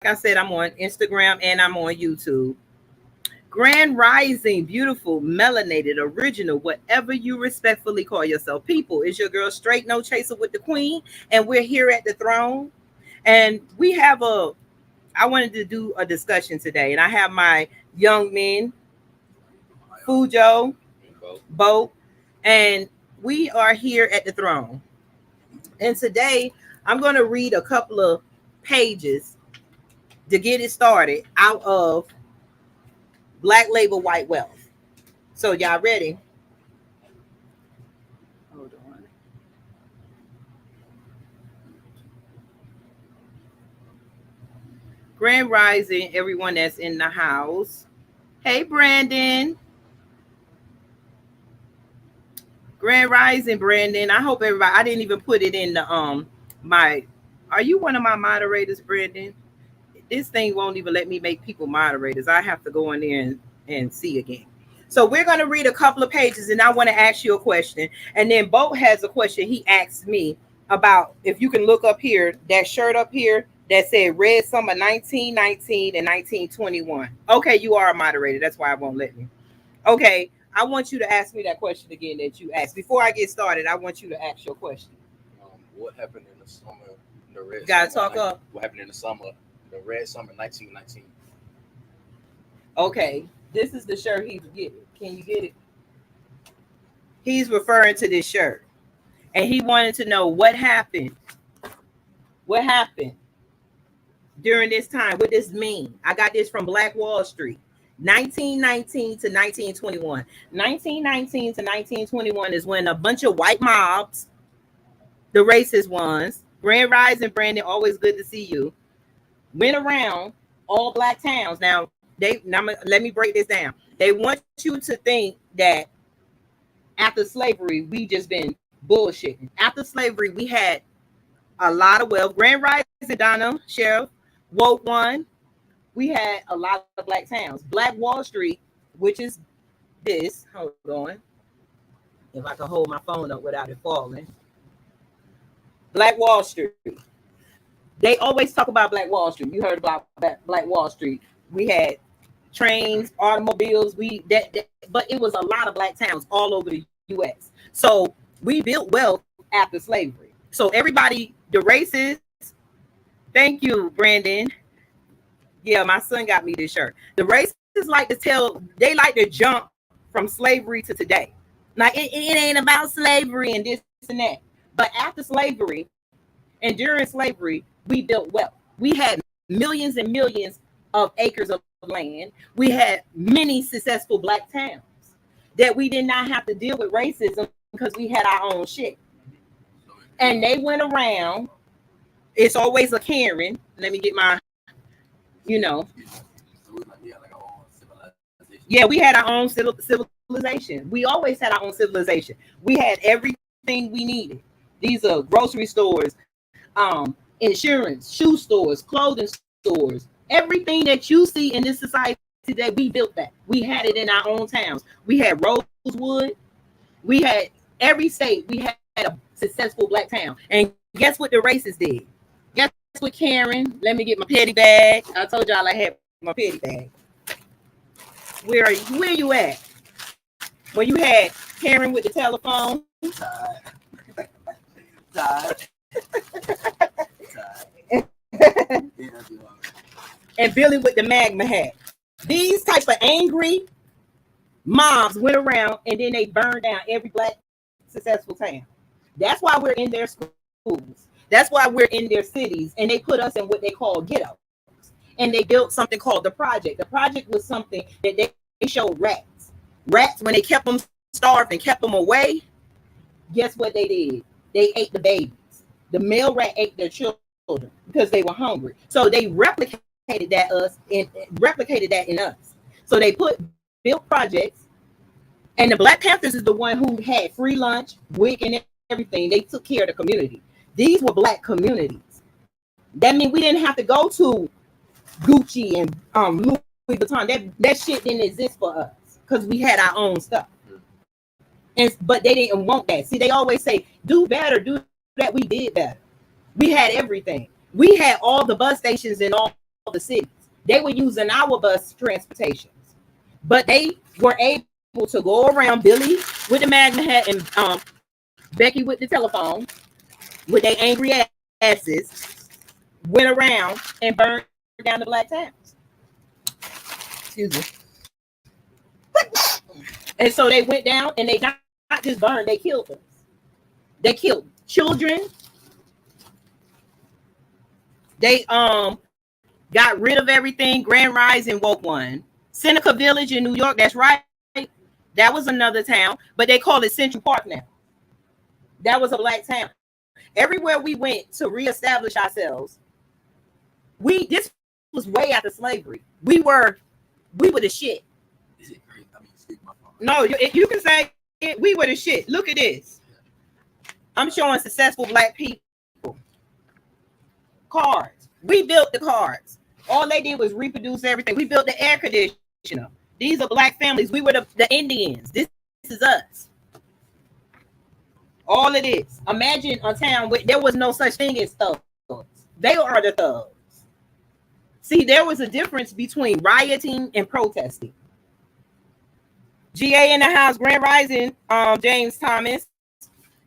I said, I'm on Instagram and I'm on YouTube. Grand Rising, beautiful, melanated, original, whatever you respectfully call yourself. People, is your girl straight no chaser with the queen, and we're here at the throne. And we have a, I wanted to do a discussion today, and I have my young men, Fujo, Bo, and we are here at the throne. And today I'm going to read a couple of pages to get it started out of Black Label White Wealth. So y'all ready? Hold on. Grand Rising, everyone that's in the house. Hey, Brandon. Grand Rising, Brandon. I hope everybody. I didn't even put it in the my. Are you one of my moderators, Brandon? This thing won't even let me make people moderators. I have to go in there and see again. So we're going to read a couple of pages, and I want to ask you a question. And then Bo has a question he asked me about, if you can look up here, that shirt up here that said Red Summer 1919 and 1921. Okay, you are a moderator. That's why I won't let me. Okay, I want you to ask me that question again that you asked. Before I get started, I want you to ask your question. What happened in the summer? The red. Gotta talk up. What happened in the summer? The red summer 1919. Okay, this is the shirt he's getting. Can you get it? He's referring to this shirt, and he wanted to know what happened. What happened during this time? What this mean? I got this from Black Wall Street. 1919 to 1921. 1919 to 1921 is when a bunch of white mobs, the racist ones, Grand Rising, Brandon, always good to see you, went around all black towns. Now, let me break this down. They want you to think that after slavery, we just been bullshitting. After slavery, we had a lot of wealth. Grand Rising, Donna, Sheriff, Woke One. We had a lot of black towns. Black Wall Street, which is this. Hold on. If I can hold my phone up without it falling. Black Wall Street. They always talk about Black Wall Street. You heard about Black Wall Street. We had trains, automobiles. But it was a lot of black towns all over the U.S. So we built wealth after slavery. So everybody, the races. Thank you, Brandon. Yeah, my son got me this shirt. The racists like to jump from slavery to today. Like it ain't about slavery and this and that. But after slavery and during slavery, we built wealth. We had millions and millions of acres of land. We had many successful black towns that we did not have to deal with racism because we had our own shit. And they went around. It's always a Karen. Let me get my, Yeah, we had our own civilization. We always had our own civilization. We had everything we needed. These are grocery stores, insurance, shoe stores, clothing stores. Everything that you see in this society today, we built that. We had it in our own towns. We had Rosewood. We had every state. We had a successful black town. And guess what the racists did? Guess what, Karen? Let me get my petty bag. I told y'all I had my petty bag. Where are you? Where you at? When you had Karen with the telephone? And Billy with the magma hat. These type of angry mobs went around and then they burned down every black successful town. That's why we're in their schools. That's why we're in their cities. And they put us in what they call ghettos. And they built something called the project. The project was something that they showed rats. Rats, when they kept them starved and kept them away, guess what they did? They ate the babies. The male rat ate their children because they were hungry. So they replicated that in us. So they built projects, and the Black Panthers is the one who had free lunch, WIC, and everything. They took care of the community. These were black communities. That means we didn't have to go to Gucci and Louis Vuitton. That shit didn't exist for us because we had our own stuff. But they didn't want that. See, they always say, do better, do that. We did better. We had everything. We had all the bus stations in all the cities. They were using our bus transportations, but they were able to go around. Billy with the Magna hat and Becky with the telephone, with their angry asses, went around and burned down the black towns. Excuse me. And so they went down and they not just burned, they killed us. They killed children. They got rid of everything. Grand Rising woke one. Seneca Village in New York, that's right. That was another town, but they call it Central Park now. That was a black town. Everywhere we went to reestablish ourselves, this was way after slavery. We were the shit. Is it great? I mean, speak my phone. No, you can say it, we were the shit. Look at this. I'm showing successful black people. Cards. We built the cards. All they did was reproduce everything. We built the air conditioner. These are black families. We were the Indians. This is us. All it is. Imagine a town where there was no such thing as thugs. They are the thugs. See, there was a difference between rioting and protesting. GA in the house, Grand Rising, James Thomas.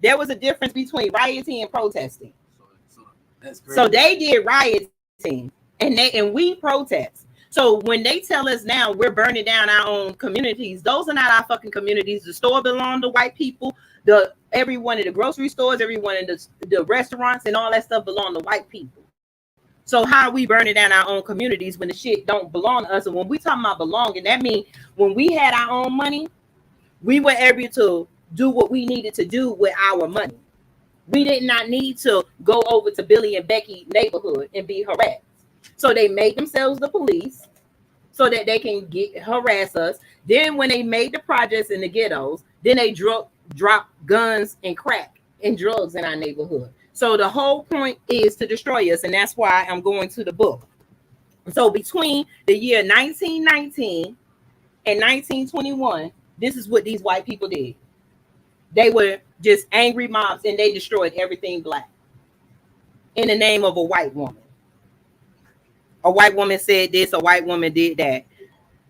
There was a difference between rioting and protesting. So that's great. So they did rioting and we protest. So when they tell us now we're burning down our own communities, those are not our fucking communities. The store belonged to white people. Every one of the grocery stores, every one of the restaurants and all that stuff belong to white people. So how are we burning down our own communities when the shit don't belong to us? And when we talking about belonging, that means when we had our own money, we were able to do what we needed to do with our money. We did not need to go over to Billy and Becky neighborhood and be harassed. So they made themselves the police so that they can harass us. Then when they made the projects in the ghettos, then they dropped guns and crack and drugs in our neighborhood. So the whole point is to destroy us, and that's why I'm going to the book. So between the year 1919 and 1921, this is what these white people did. They were just angry mobs, and they destroyed everything black in the name of a white woman. A white woman said this, a white woman did that.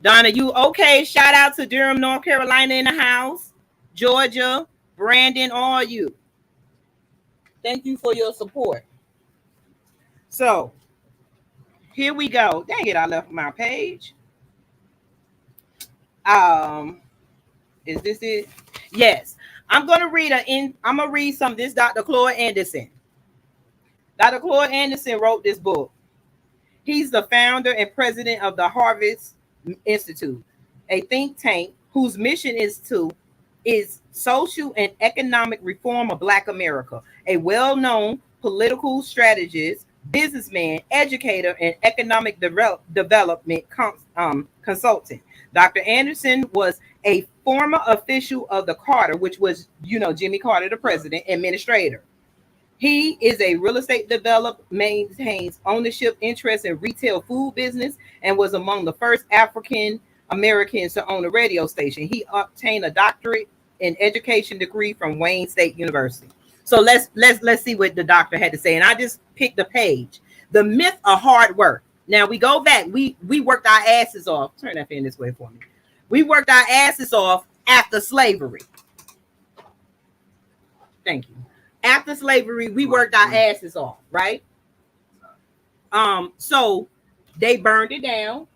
Donna, you okay? Shout out to Durham, North Carolina in the house. Georgia, Brandon, all you. Thank you for your support. So, here we go. Dang it, I left my page. Is this it? Yes. I'm gonna read some of this. Dr. Claude Anderson. Dr. Claude Anderson wrote this book. He's the founder and president of the Harvest Institute, a think tank whose mission is social and economic reform of Black America. A well-known political strategist, businessman, educator, and economic development consultant. Dr. Anderson was a former official of the Carter, which was, Jimmy Carter, the president, administrator. He is a real estate developer, maintains ownership interest in retail food business, and was among the first African Americans to own a radio station. He obtained a doctorate in education degree from Wayne State University. So let's see what the doctor had to say. And I just picked the page. The myth of hard work. Now we go back. We worked our asses off. Turn that fan this way for me. We worked our asses off after slavery. Thank you. After slavery, we worked our asses off, right? So they burned it down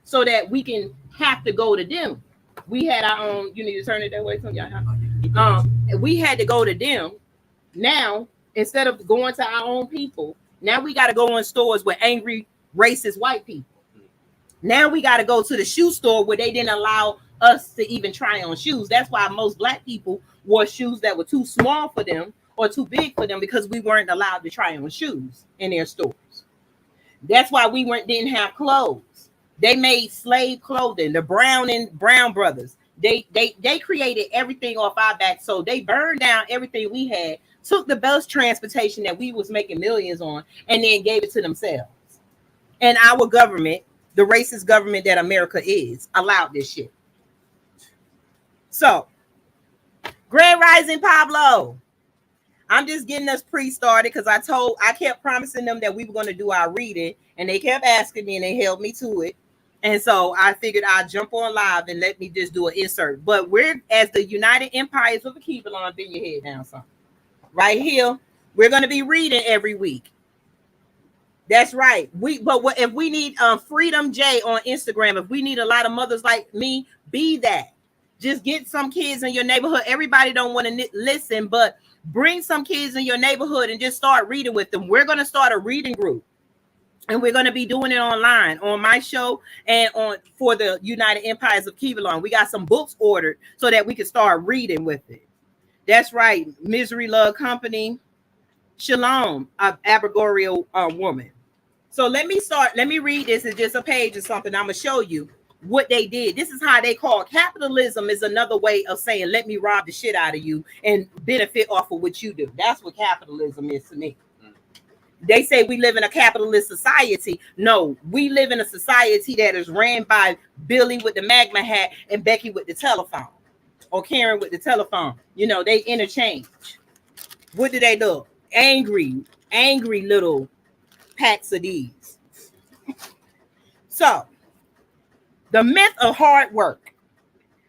so that we can have to go to them. We had our own. You need to turn it that way, we had to go to them. Now, instead of going to our own people, now we got to go in stores with angry, racist white people. Now we got to go to the shoe store where they didn't allow us to even try on shoes. That's why most Black people wore shoes that were too small for them or too big for them, because we weren't allowed to try on shoes in their stores. That's why we didn't have clothes. They made slave clothing. The Brown brothers, they created everything off our back. So they burned down everything we had, took the bus transportation that we was making millions on, and then gave it to themselves. And our government, the racist government that America is, allowed this shit. So, Grand Rising Pablo. I'm just getting us pre-started because I kept promising them that we were going to do our reading, and they kept asking me, and they held me to it. And so I figured I'd jump on live and let me just do an insert. But we're as the United Empires of Akivalon, bend your head down, son. Right here, we're going to be reading every week. That's right. If we need Freedom J on Instagram, if we need a lot of mothers like me, be that. Just get some kids in your neighborhood. Everybody don't want to listen, but bring some kids in your neighborhood and just start reading with them. We're going to start a reading group, and we're going to be doing it online on my show and for the United Empires of Akivalon. We got some books ordered so that we can start reading with it. That's right. Misery Love Company. Shalom, Aboriginal woman. So let me read this. It's just a page or something. I'm going to show you what they did. This is how they call capitalism, is another way of saying, let me rob the shit out of you and benefit off of what you do. That's what capitalism is to me. They say we live in a capitalist society. No, we live in a society that is ran by Billy with the magma hat and Becky with the telephone, or Karen with the telephone. You know, they interchange. What do they do? Angry little packs of these. So, the myth of hard work.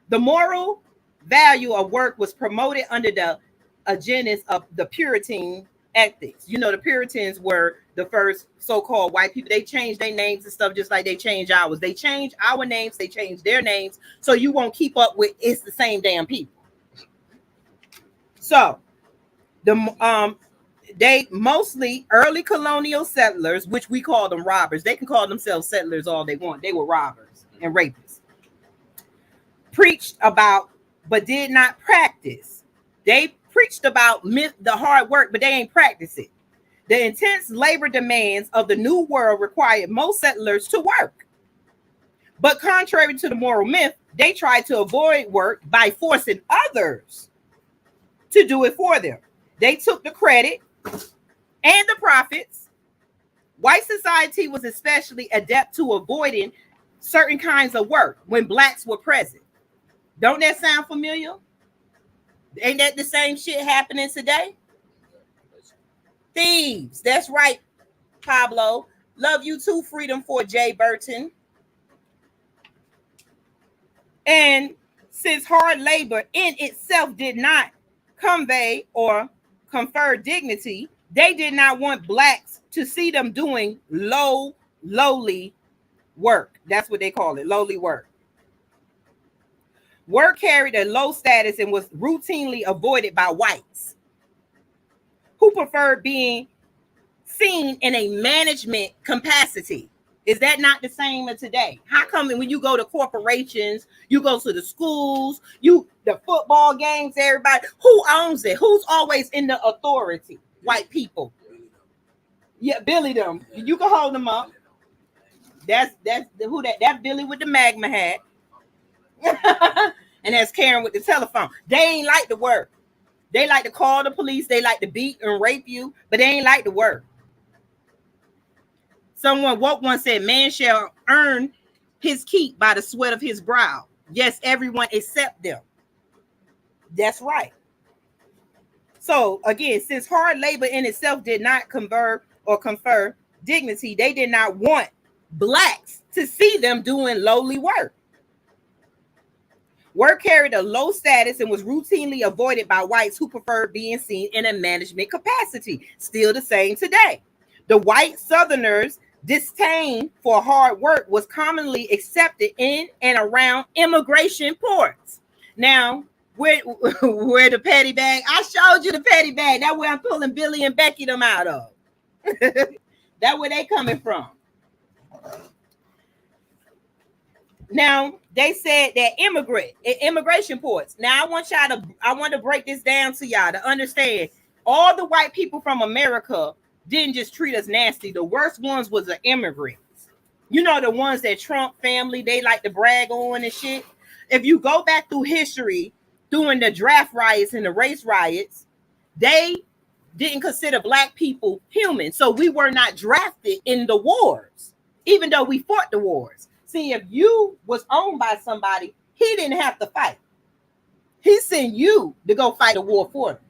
The moral value of work was promoted under the agendas of the Puritan ethics. You know, the Puritans were the first so-called white people. They changed their names and stuff just like they changed ours. They changed our names, they changed their names, so you won't keep up with it's the same damn people. So, they mostly early colonial settlers, which we call them robbers. They can call themselves settlers all they want. They were robbers and rapists. Preached about, but did not practice. They preached about the hard work, but they ain't practice it. The intense labor demands of the New World required most settlers to work. But contrary to the moral myth, they tried to avoid work by forcing others to do it for them. They took the credit and the profits. White society was especially adept to avoiding certain kinds of work when blacks were present. Don't that sound familiar? Ain't that the same shit happening today? Thieves. That's right, Pablo. Love you too, Freedom for Jay Burton. And since hard labor in itself did not convey or confer dignity, they did not want blacks to see them doing lowly work. That's what they call it, lowly work. Work carried a low status and was routinely avoided by whites who preferred being seen in a management capacity. Is that not the same as today? How come when you go to corporations, you go to the schools, the football games, everybody, who owns it? Who's always in the authority? White people. Yeah, Billy them. You can hold them up. That's who that. That's Billy with the magma hat. And that's Karen with the telephone. They ain't like to work. They like to call the police. They like to beat and rape you, but they ain't like to work. Someone woke one said, man shall earn his keep by the sweat of his brow. Yes, everyone except them. That's right. So again, since hard labor in itself did not confer dignity, they did not want blacks to see them doing lowly work. Work carried a low status and was routinely avoided by whites who preferred being seen in a management capacity. Still the same today. The white Southerners' disdain for hard work was commonly accepted in and around immigration ports. Now, where the petty bag? I showed you the petty bag. That's where I'm pulling Billy and Becky them out of. That's where they coming from. Now, they said that immigration ports. Now, I want to break this down to y'all to understand. All the white people from America didn't just treat us nasty. The worst ones was the immigrants. You know, the ones that Trump family, they like to brag on and shit. If you go back through history, during the draft riots and the race riots, they didn't consider black people human. So we were not drafted in the wars, even though we fought the wars. See, if you was owned by somebody, he didn't have to fight. He sent you to go fight a war for them.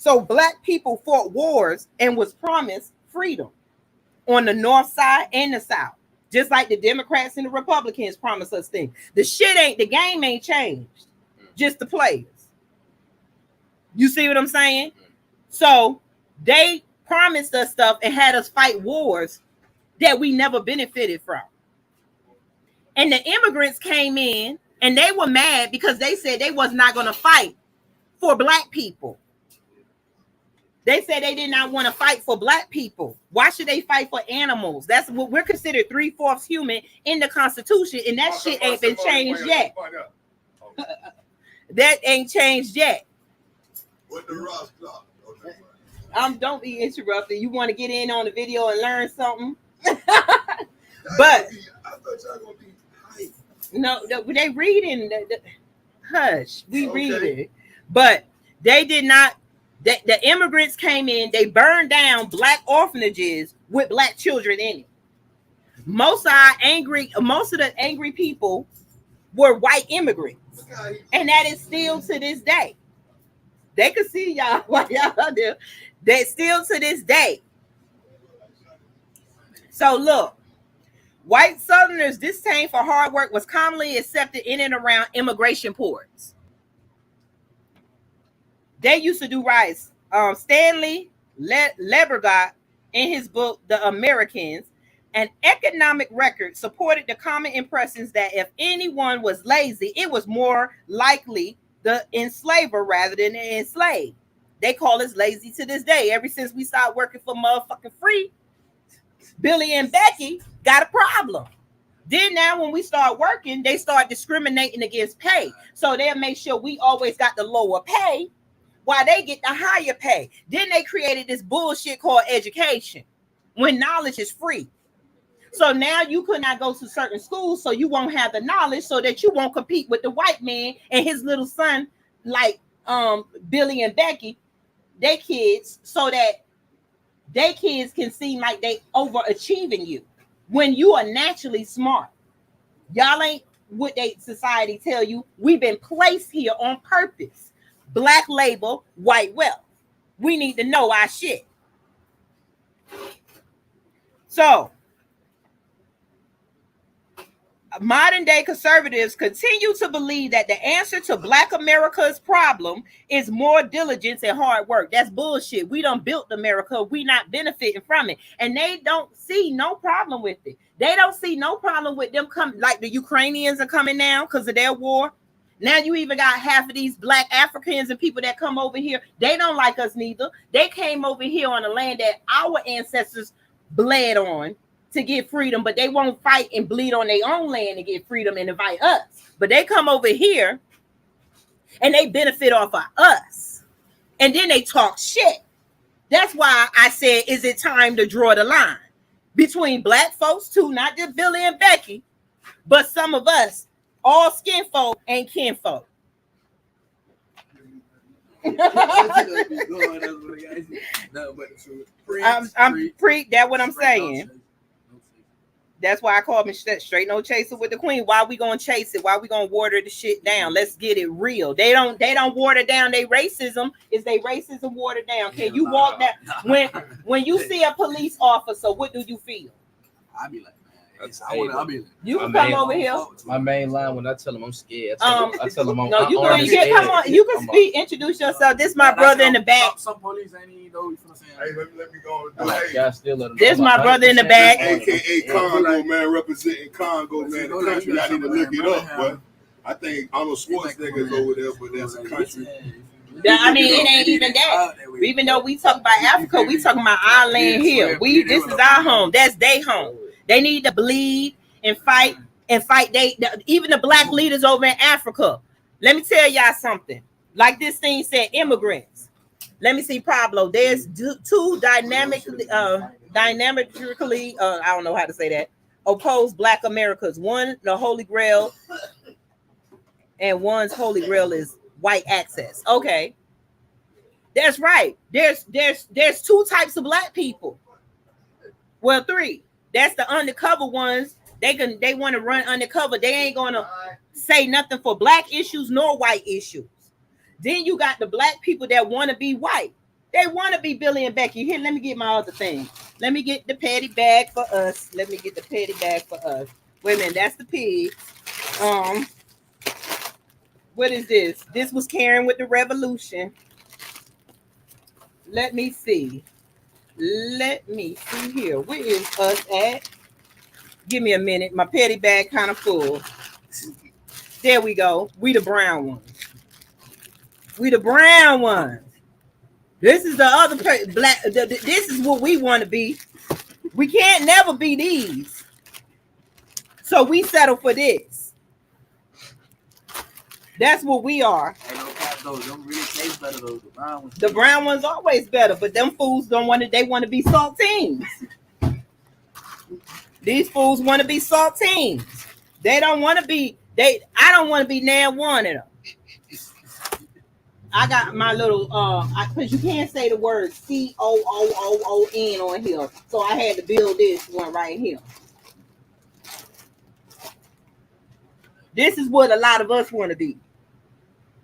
So black people fought wars and was promised freedom on the north side and the south. Just like the Democrats and the Republicans promised us things. The game ain't changed. Just the players. You see what I'm saying? So they promised us stuff and had us fight wars that we never benefited from. And the immigrants came in and they were mad because they said they was not going to fight for black people. They said they did not want to fight for black people. Why should they fight for animals? That's what we're considered 3/4 human in the Constitution, and that shit ain't been changed yet. That ain't changed yet. What the Ross clock? Don't be interrupted. You want to get in on the video and learn something? But I thought y'all gonna be hype. no, they reading. Hush, we Okay. reading. But they did not. The immigrants came in. They burned down black orphanages with black children in it. Most of the angry people were white immigrants, and that is still to this day. They could see y'all what y'all do. They still to this day. So look, white Southerners' disdain for hard work was commonly accepted in and around immigration ports. They used to do riots. Stanley Lebergot, in his book The Americans, an economic record, supported the common impressions that if anyone was lazy, it was more likely the enslaver rather than the enslaved. They call us lazy to this day. Ever since we started working for motherfucking free, Billy and Becky got a problem. Then now when we start working, they start discriminating against pay. So they'll make sure we always got the lower pay while they get the higher pay. Then they created this bullshit called education when knowledge is free. So now you could not go to certain schools, so you won't have the knowledge, so that you won't compete with the white man and his little son, like Billy and Becky, they kids, so that they kids can seem like they overachieving you when you are naturally smart. Y'all ain't what they society tell you. We've been placed here on purpose. Black label, white wealth. We need to know our shit. So, modern day conservatives continue to believe that the answer to Black America's problem is more diligence and hard work. That's bullshit. We done built America. We not benefiting from it. And they don't see no problem with it. They don't see no problem with them coming, like the Ukrainians are coming now because of their war. Now you even got half of these Black Africans and people that come over here. They don't like us neither. They came over here on the land that our ancestors bled on to get freedom, but they won't fight and bleed on their own land to get freedom and invite us. But they come over here and they benefit off of us. And then they talk shit. That's why I said, is it time to draw the line between Black folks too, not just Billy and Becky, but some of us, all skin folk and kin folk. That's what I'm saying. That's why I call me straight no chaser with the queen. Why we gonna chase it? Why we gonna water the shit down? Let's get it real. They don't water down their racism. Is they racism watered down? Can you walk down when you see a police officer? What do you feel? I be like, you can come over here. My main line when I tell them I'm scared. I tell them I'm no, you already can scared. come on. You can speak. Introduce yourself. This my brother in the back. Some police ain't even know you finna say. Hey, let me go. This my brother in the back. AKA Congo, man, representing Congo, man. The country, I need to look it up, but I think Arnold Schwarzenegger's over there, but that's a country. I mean, it ain't even that. Even though we talk about Africa, we talking about our land here. This is our home. That's their home. They need to bleed and fight. Even the Black leaders over in Africa. Let me tell y'all something. Like this thing said, immigrants. Let me see, Pablo. There's two dynamically, I don't know how to say that, opposed Black Americas. One, the Holy Grail, and one's Holy Grail is white access. Okay, that's right. There's two types of Black people. Well, three. That's the undercover ones. They want to run undercover. They ain't gonna say nothing for Black issues nor white issues. Then you got the Black people that want to be white. They want to be Billy and Becky. Here, let me get my other thing. Let me get the petty bag for us. Let me get the petty bag for us. Wait a minute, that's the pig. What is this? This was Karen with the revolution. Let me see. Let me see here. Where is us at? Give me a minute. My petty bag kind of full. There we go. We the brown ones. We the brown ones. This is the other black. This is what we want to be. We can't never be these. So we settle for this. That's what we are. Hey, no cap, those don't really taste better. Those the brown ones. The brown ones always better, but them fools don't want to. They want to be saltines. These fools want to be saltines. They don't want to be. I don't want to be near one of them. I got my little because you can't say the word COOOON on here, so I had to build this one right here. This is what a lot of us want to be.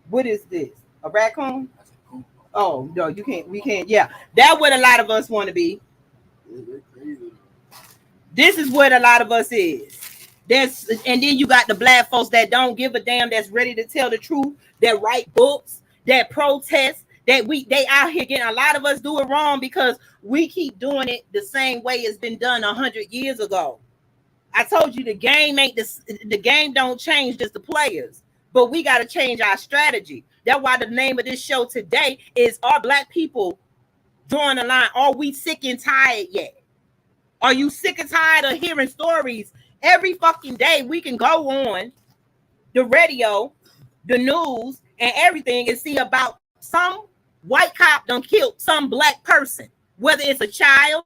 What is this? A raccoon? Oh no, you can't. We can't. Yeah, that's what a lot of us want to be. This is what a lot of us is. And then you got the black folks that don't give a damn, that's ready to tell the truth, that write books, that protest, that they out here getting. A lot of us do it wrong because we keep doing it the same way it's been done 100 years ago. I told you the game don't change, just the players, but we got to change our strategy. That's why the name of this show today is Are Black People Drawing the Line? Are we sick and tired yet? Are you sick and tired of hearing stories every fucking day? We can go on the radio, the news, and everything and see about some white cop done killed some black person, whether it's a child,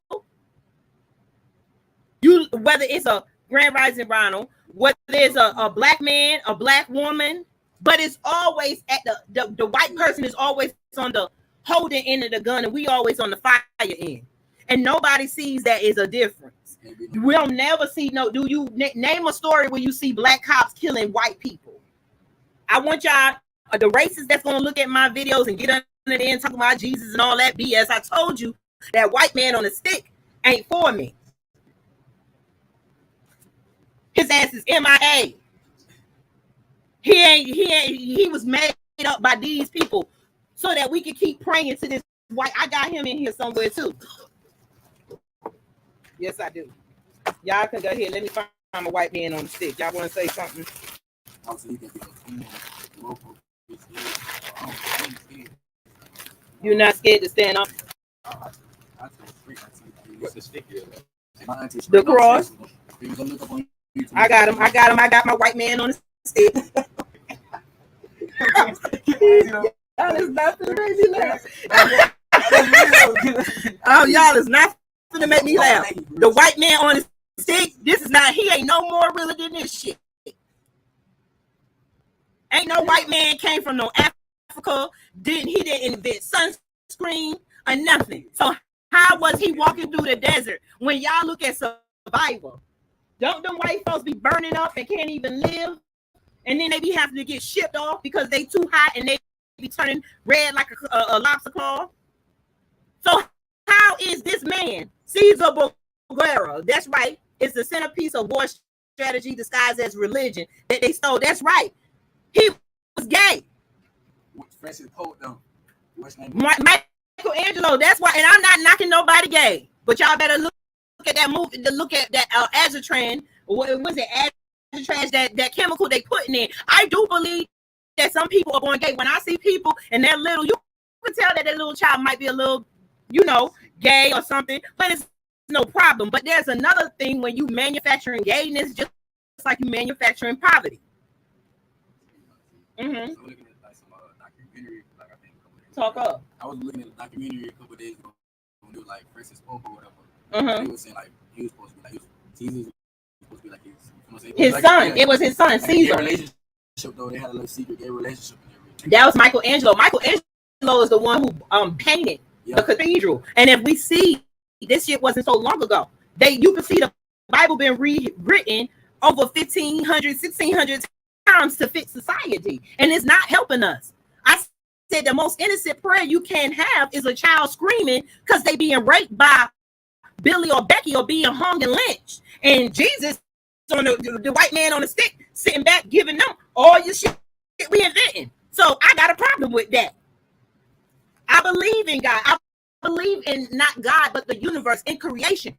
whether it's a Grand Rising Ronald, whether it's a black man, a black woman, but it's always at the white person is always on the holding end of the gun, and we always on the fire end, and nobody sees that is a difference. We'll never see do you name a story where you see black cops killing white people? I want y'all, the racists that's gonna look at my videos and get under there and talk about Jesus and all that BS. I told you that white man on a stick ain't for me. His ass is MIA. He was made up by these people so that we can keep praying to this white. I got him in here somewhere too. Yes, I do. Y'all can go ahead. Let me find a white man on the stick. Y'all want to say something? You're not scared to stand up? The cross. I got him. I got my white man on the stick. Y'all is not gonna make me laugh. Oh, y'all is not gonna make me laugh. The white man on the stick. This is not. He ain't no more realer than this shit. Ain't no white man came from no Africa. He didn't invent sunscreen or nothing. So how was he walking through the desert? When y'all look at survival, don't them white folks be burning up and can't even live? And then they be having to get shipped off because they too hot and they be turning red like a lobster claw. So how is this man, Cesar Borrero? That's right. It's the centerpiece of war strategy disguised as religion that they stole. That's right. He was gay. Francis Pope, though. Michelangelo. That's why. And I'm not knocking nobody gay, but y'all better look at that movie. Look at that Azatran. What was it? Azatran, that chemical they putting in. I do believe that some people are born gay. When I see people and that little, you can tell that little child might be a little, gay or something, but it's no problem. But there's another thing when you manufacturing gayness, just like you manufacturing poverty. Mm-hmm. Talk up. I was looking at a documentary a couple days ago. It was like Francis Pope or whatever. Mm-hmm. They were saying like he was supposed to be like Caesar was supposed to be like his son. It was his son, Caesar. Relationship though, they had a little secret gay relationship and everything. That was Michelangelo. Michelangelo is the one who painted the cathedral. And if we see, this shit wasn't so long ago. You can see the Bible been rewritten over 1,500, 1,600 times to fit society, and it's not helping us. I said the most innocent prayer you can have is a child screaming because they being raped by Billy or Becky or being hung and lynched. And Jesus on the white man on the stick sitting back giving them all your shit we inventing. So I got a problem with that. I believe in God. I believe in not God, but the universe in creation.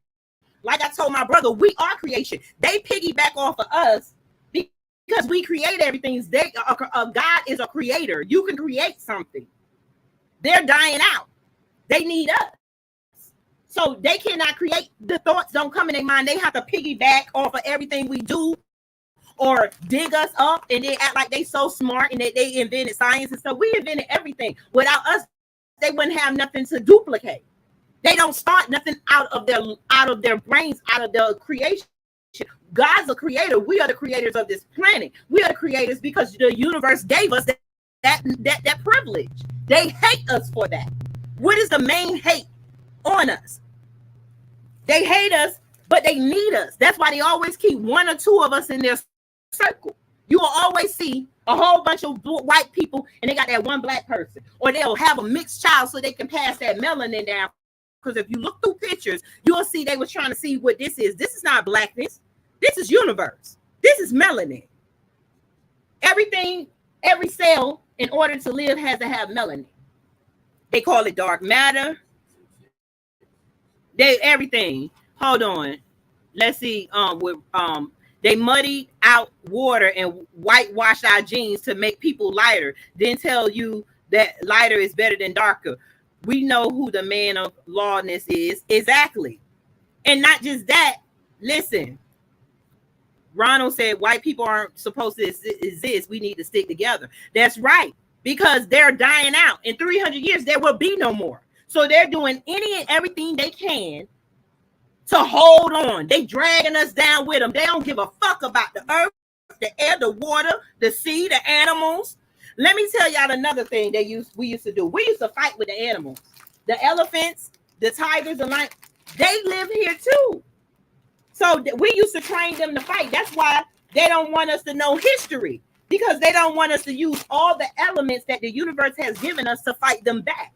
Like I told my brother, we are creation. They piggyback off of us because we create everything. God is a creator. You can create something. They're dying out. They need us. So they cannot create. The thoughts don't come in their mind. They have to piggyback off of everything we do or dig us up and they act like they so smart and they invented science and stuff. We invented everything. Without us, they wouldn't have nothing to duplicate. They don't start nothing out of their brains, out of their creation. God's a creator. We are the creators of this planet. We are the creators because the universe gave us that privilege. They hate us for that. What is the main hate on us? They hate us, but they need us. That's why they always keep one or two of us in their circle. You will always see a whole bunch of white people and they got that one black person, or they'll have a mixed child so they can pass that melanin down. Because if you look through pictures, you'll see they were trying to see what this is. This is not blackness. This is universe. This is melanin. Everything, every cell, in order to live, has to have melanin. They call it dark matter. Everything. Hold on. Let's see. They muddy out water and whitewash our genes to make people lighter. Then tell you that lighter is better than darker. We know who the man of lawness is. Exactly. And not just that. Listen. Ronald said white people aren't supposed to exist. We need to stick together. That's right. Because they're dying out. In 300 years, there will be no more. So they're doing any and everything they can to hold on. They dragging us down with them. They don't give a fuck about the earth, the air, the water, the sea, the animals. Let me tell y'all another thing we used to do. We used to fight with the animals. The elephants, the tigers, the lions, they live here too. So we used to train them to fight. That's why they don't want us to know history, because they don't want us to use all the elements that the universe has given us to fight them back.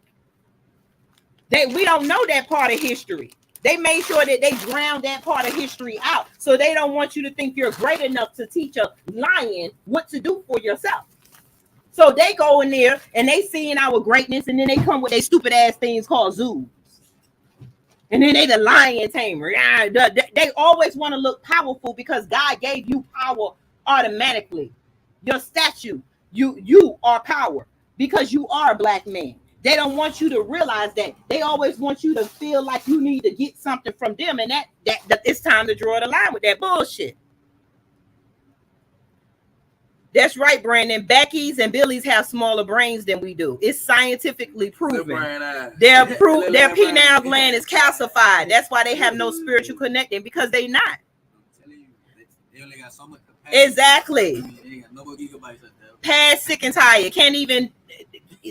We don't know that part of history. They made sure that they drowned that part of history out. So they don't want you to think you're great enough to teach a lion what to do for yourself. So they go in there and they seeing our greatness, and then they come with their stupid ass things called zoos. And then they the lion tamer. They always want to look powerful because God gave you power automatically. Your statue, you are power because you are a black man. They don't want you to realize that. They always want you to feel like you need to get something from them, and that it's time to draw the line with that bullshit. That's right, Brandon. Becky's and Billy's have smaller brains than we do. It's scientifically proven. Their pineal gland is calcified. That's why they have no spiritual connecting, because they not. They only got so much capacity. Exactly. They got no more gigabytes up there. Past, sick, and tired. Can't even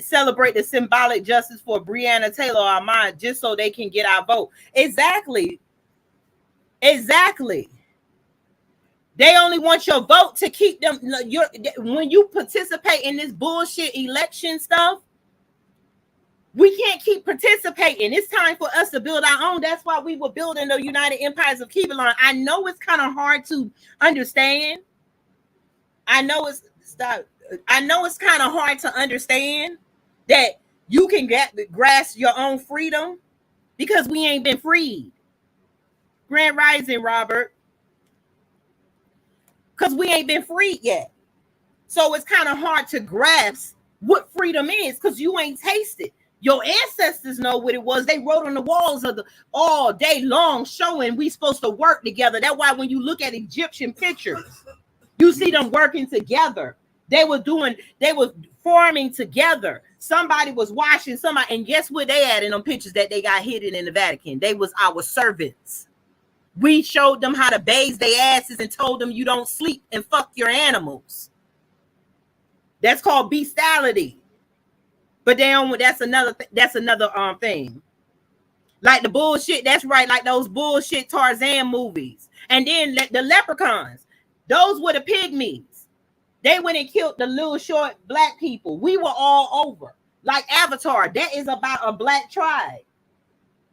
celebrate the symbolic justice for Breonna Taylor Ahmad just so they can get our vote. Exactly. They only want your vote to keep them. When you participate in this bullshit election stuff, we can't keep participating. It's time for us to build our own. That's why we were building the United Empires of Kibelon. I know it's kind of hard to understand. I know it's kind of hard to understand that you can grasp your own freedom because we ain't been freed. Grand Rising, Robert. Because we ain't been freed yet. So it's kind of hard to grasp what freedom is because you ain't tasted. Your ancestors know what it was. They wrote on the walls of all day long showing we supposed to work together. That's why when you look at Egyptian pictures, you see them working together. They were forming together. Somebody was washing somebody. And guess what they had in them pictures that they got hidden in the Vatican? They was our servants. We showed them how to bathe their asses and told them you don't sleep and fuck your animals. That's called bestiality. But that's another thing. Like the bullshit, that's right, like those bullshit Tarzan movies. And then the leprechauns, those were the pygmies. They went and killed the little short black people. We were all over. Like Avatar, that is about a black tribe.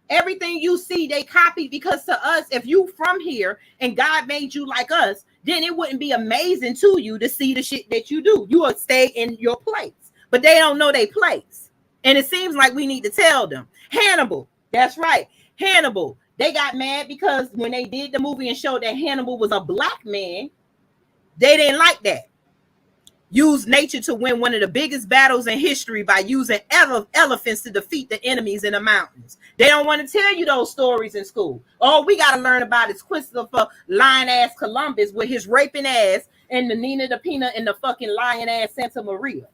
Everything you see, they copied because to us, if you from here and God made you like us, then it wouldn't be amazing to you to see the shit that you do. You would stay in your place, but they don't know their place. And it seems like we need to tell them. Hannibal, that's right. Hannibal, they got mad because when they did the movie and showed that Hannibal was a black man, they didn't like that. Use nature to win one of the biggest battles in history by using elephants to defeat the enemies in the mountains. They don't want to tell you those stories in school. All we got to learn about is Christopher lion ass Columbus with his raping ass and the Nina the Peanut and the fucking lion ass Santa Maria.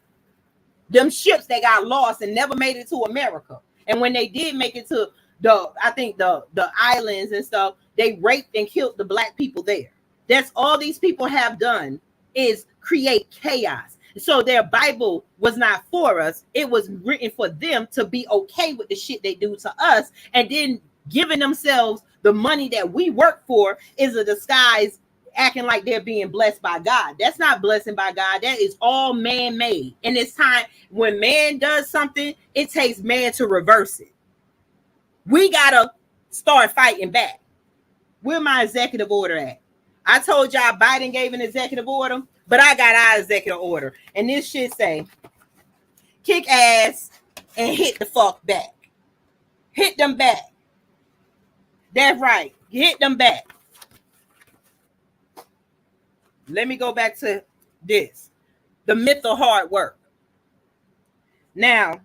Them ships that got lost and never made it to America. And when they did make it to the islands and stuff, they raped and killed the black people there. That's all these people have done is create chaos. So their Bible was not for us. It was written for them to be okay with the shit they do to us. And then giving themselves the money that we work for is a disguise, acting like they're being blessed by God. That's not blessing by God. That is all man-made. And it's time when man does something, it takes man to reverse it. We gotta start fighting back. Where my executive order at? I told y'all Biden gave an executive order, but I got our executive order. And this shit say, kick ass and hit the fuck back. Hit them back. That's right. Hit them back. Let me go back to this. The myth of hard work. Now,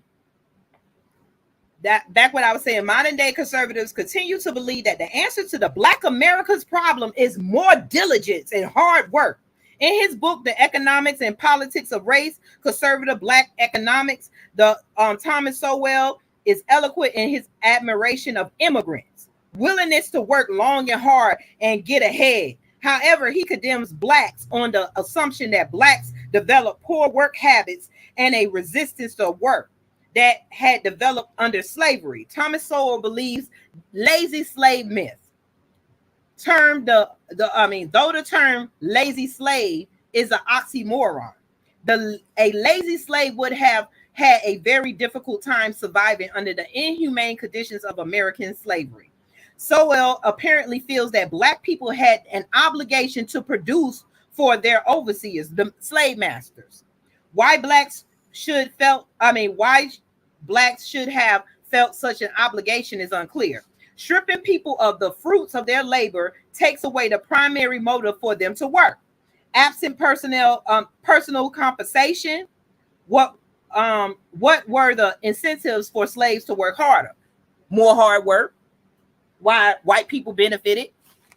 that back what I was saying, modern day conservatives continue to believe that the answer to the Black America's problem is more diligence and hard work. In his book, The Economics and Politics of Race, Conservative Black Economics, Thomas Sowell is eloquent in his admiration of immigrants' willingness to work long and hard and get ahead. However, he condemns blacks on the assumption that blacks develop poor work habits and a resistance to work that had developed under slavery. Thomas Sowell believes lazy slave myth. Though the term lazy slave is an oxymoron, a lazy slave would have had a very difficult time surviving under the inhumane conditions of American slavery. Sowell apparently feels that black people had an obligation to produce for their overseers, the slave masters. Why blacks should have felt such an obligation is unclear. Stripping people of the fruits of their labor takes away the primary motive for them to work. Absent personal compensation, what were the incentives for slaves to work harder? More hard work. Why white people benefited?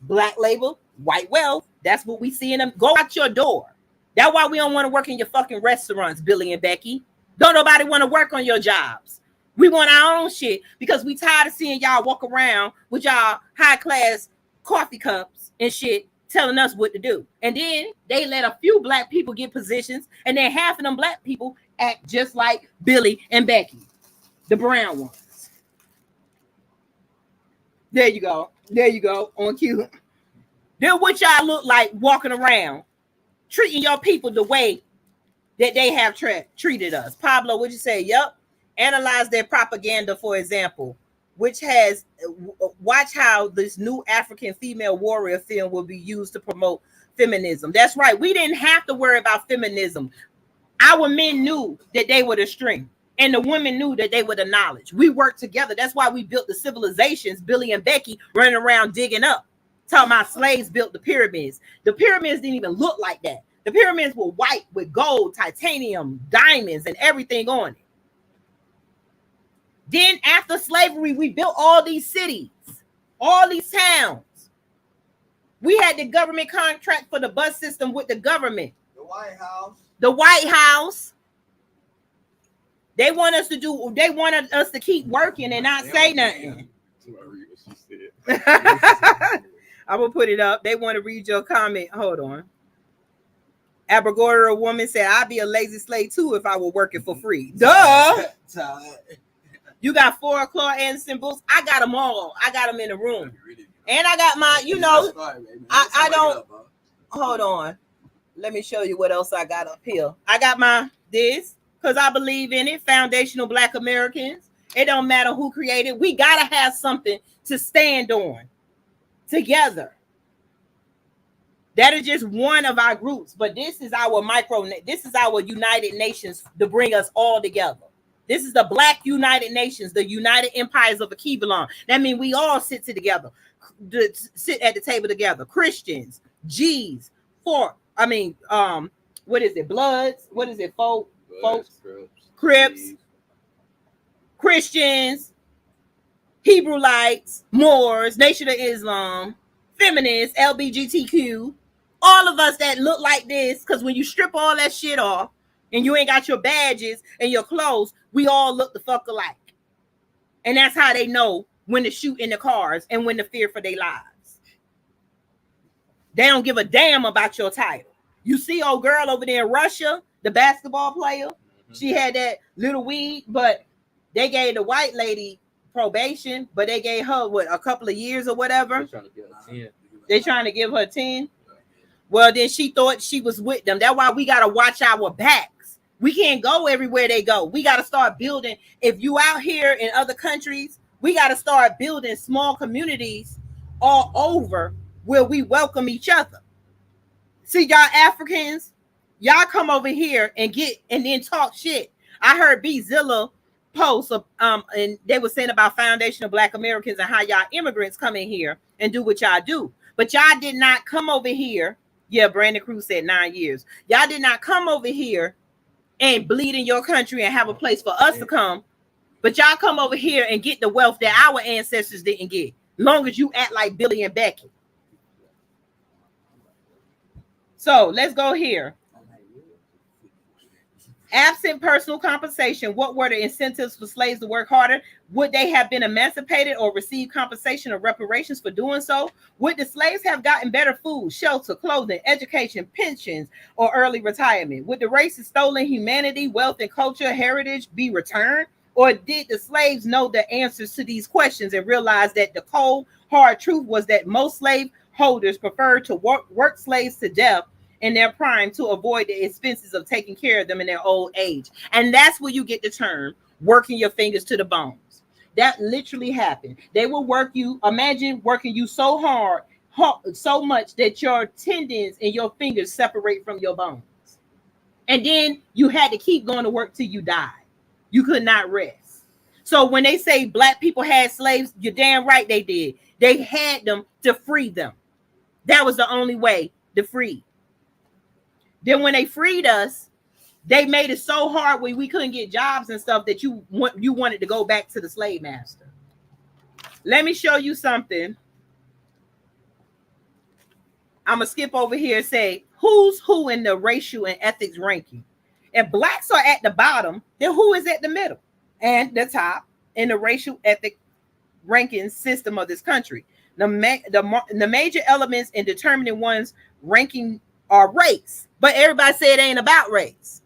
Black labor, white wealth. That's what we see in them. Go out your door. That's why we don't want to work in your fucking restaurants, Billy and Becky. Don't nobody want to work on your jobs. We want our own shit because we tired of seeing y'all walk around with y'all high class coffee cups and shit telling us what to do. And then they let a few black people get positions, and then half of them black people act just like Billy and Becky, the brown ones. There you go. There you go. On cue. Then what y'all look like walking around, treating your people the way that they have treated us. Pablo, what'd you say? Yep. Analyze their propaganda, for example, which has watch how this new African female warrior film will be used to promote feminism. That's right. We didn't have to worry about feminism. Our men knew that they were the strength, and the women knew that they were the knowledge. We worked together. That's why we built the civilizations. Billy and Becky running around digging up, talking about slaves built the pyramids. The pyramids didn't even look like that. The pyramids were white with gold, titanium, diamonds, and everything on it. Then after slavery, we built all these cities, all these towns. We had the government contract for the bus system with the government. The White House. The White House. They want us to do, they wanted us to keep working and not say nothing. I'm going to put it up. They want to read your comment. Hold on. Abragora woman said, I'd be a lazy slave too if I were working for free. Duh. You got 4 Claude Anderson books. I got them all. I got them in the room. And I got my, you know, I don't, hold on. Let me show you what else I got up here. I got my, this. because I believe in it. Foundational Black Americans. It don't matter who created. We gotta have something to stand on together. That is just one of our groups, but this is our this is our United Nations to bring us all together. This is the Black United Nations, the United Empires of Akibalon. That means we all sit together, sit at the table together. Christians, G's, what is it? Bloods, what is it? Folks, Crips, Christians, Hebrewites, Moors, Nation of Islam, feminists, LGBTQ, all of us that look like this, because when you strip all that shit off and you ain't got your badges and your clothes, we all look the fuck alike. And that's how they know when to shoot in the cars and when to fear for their lives. They don't give a damn about your title. You see old girl over there in Russia, the basketball player, she had that little weed, but they gave the white lady probation, but they gave her a couple of years or whatever. They're trying to give her 10. Well, then she thought she was with them. That's why we got to watch our backs. We can't go everywhere they go. We got to start building. If you out here in other countries, we got to start building small communities all over where we welcome each other. See, y'all Africans, y'all come over here and then talk shit. I heard B Zilla post and they were saying about foundational Black Americans and how y'all immigrants come in here and do what y'all do. But y'all did not come over here. Yeah, Brandon Cruz said 9 years. Y'all did not come over here and bleed in your country and have a place for us to come. But y'all come over here and get the wealth that our ancestors didn't get. Long as you act like Billy and Becky. So let's go here. Absent personal compensation, what were the incentives for slaves to work harder? Would they have been emancipated or received compensation or reparations for doing so? Would the slaves have gotten better food, shelter, clothing, education, pensions, or early retirement? Would the race's stolen humanity, wealth, and culture heritage be returned? Or did the slaves know the answers to these questions and realize that the cold, hard truth was that most slave holders preferred to work slaves to death in their prime to avoid the expenses of taking care of them in their old age? And that's where you get the term working your fingers to the bones. That literally happened. They will work you. Imagine working you so hard, so much that your tendons and your fingers separate from your bones. And then you had to keep going to work till you died. You could not rest. So when they say Black people had slaves, you're damn right they did. They had them to free them. That was the only way to free. Then when they freed us, they made it so hard when we couldn't get jobs and stuff that you wanted to go back to the slave master. Let me show you something. I'm going to skip over here and say, who's who in the racial and ethics ranking? If Blacks are at the bottom, then who is at the middle and the top in the racial ethic ranking system of this country? The major elements in determining one's ranking are race. But everybody say it ain't about race.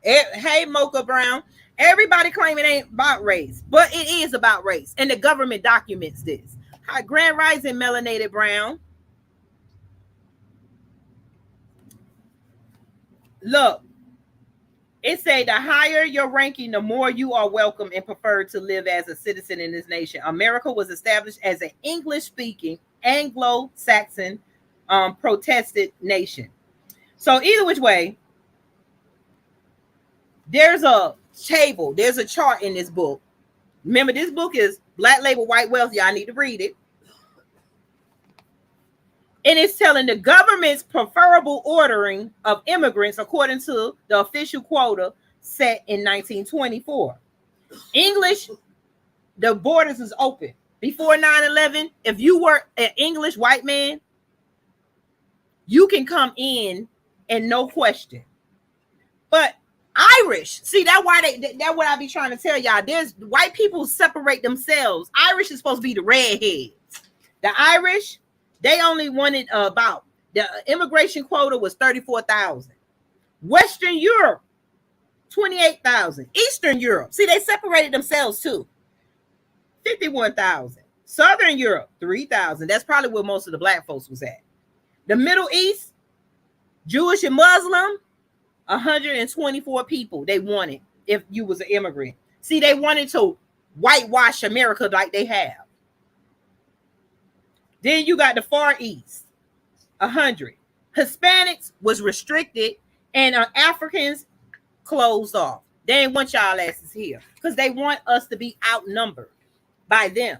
Hey, Mocha Brown. Everybody claim it ain't about race, but it is about race. And the government documents this. Hi, Grand Rising Melanated Brown. Look, it say the higher your ranking, the more you are welcome and preferred to live as a citizen in this nation. America was established as an English-speaking, Anglo-Saxon protested nation. So either which way, there's a table, there's a chart in this book. Remember, this book is Black Label White Wealth. Y'all need to read it. And it's telling the government's preferable ordering of immigrants according to the official quota set in 1924. English, the borders is open. Before 9/11, if you were an English white man, you can come in and no question. But Irish, see, that's what I be trying to tell y'all. There's white people separate themselves. Irish is supposed to be the redheads. The Irish, they only wanted about the immigration quota was 34,000. Western Europe, 28,000. Eastern Europe, see, they separated themselves too. 51,000. Southern Europe, 3,000. That's probably where most of the Black folks was at. The Middle East, Jewish and Muslim, 124 people they wanted if you was an immigrant. See, they wanted to whitewash America like they have. Then you got the Far East, 100. Hispanics was restricted, and Africans closed off. They ain't want y'all asses here because they want us to be outnumbered by them.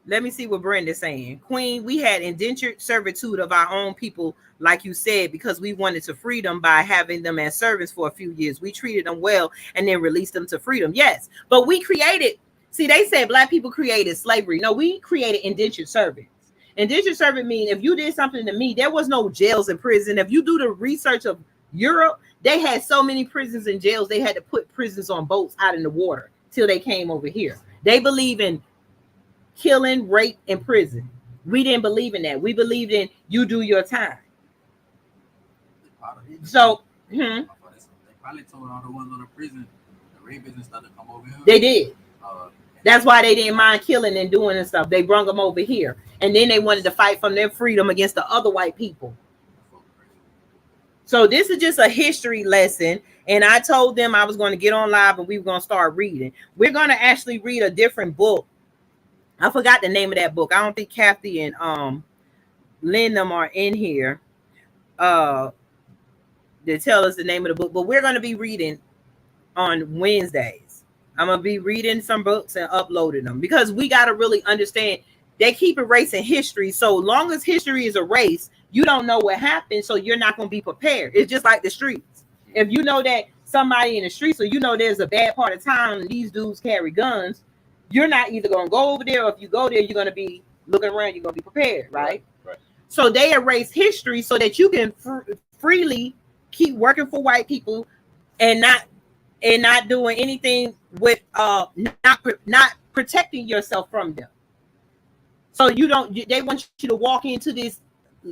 Let me see what Brenda's saying. Queen, we had indentured servitude of our own people, like you said, because we wanted to free them by having them as servants for a few years. We treated them well and then released them to freedom. Yes, but we created, see, they said black people created slavery. No, we created indentured servants. Indentured servant mean if you did something to me, there was no jails and prison. If you do the research of Europe, they had so many prisons and jails, they had to put prisons on boats out in the water till they came over here. They believe in killing, rape, and prison. We didn't believe in that. We believed in you do your time. So, they probably told all the ones on the prison, the rapists and stuff to come over here. They did. That's why they didn't mind killing and doing and stuff. They brung them over here. And then they wanted to fight for their freedom against the other white people. So this is just a history lesson. And I told them I was going to get on live and we were going to start reading. We're going to actually read a different book. I forgot the name of that book. I don't think Kathy and Lyndon are in here to tell us the name of the book. But we're going to be reading on Wednesdays. I'm going to be reading some books and uploading them because we got to really understand they keep erasing history. So long as history is erased, you don't know what happened. So you're not going to be prepared. It's just like the streets. If you know that somebody in the streets, or you know there's a bad part of town and these dudes carry guns, you're not either going to go over there, or if you go there, you're going to be looking around, you're going to be prepared, right? Right. So they erase history so that you can freely keep working for white people and not doing anything with not protecting yourself from them. So they want you to walk into this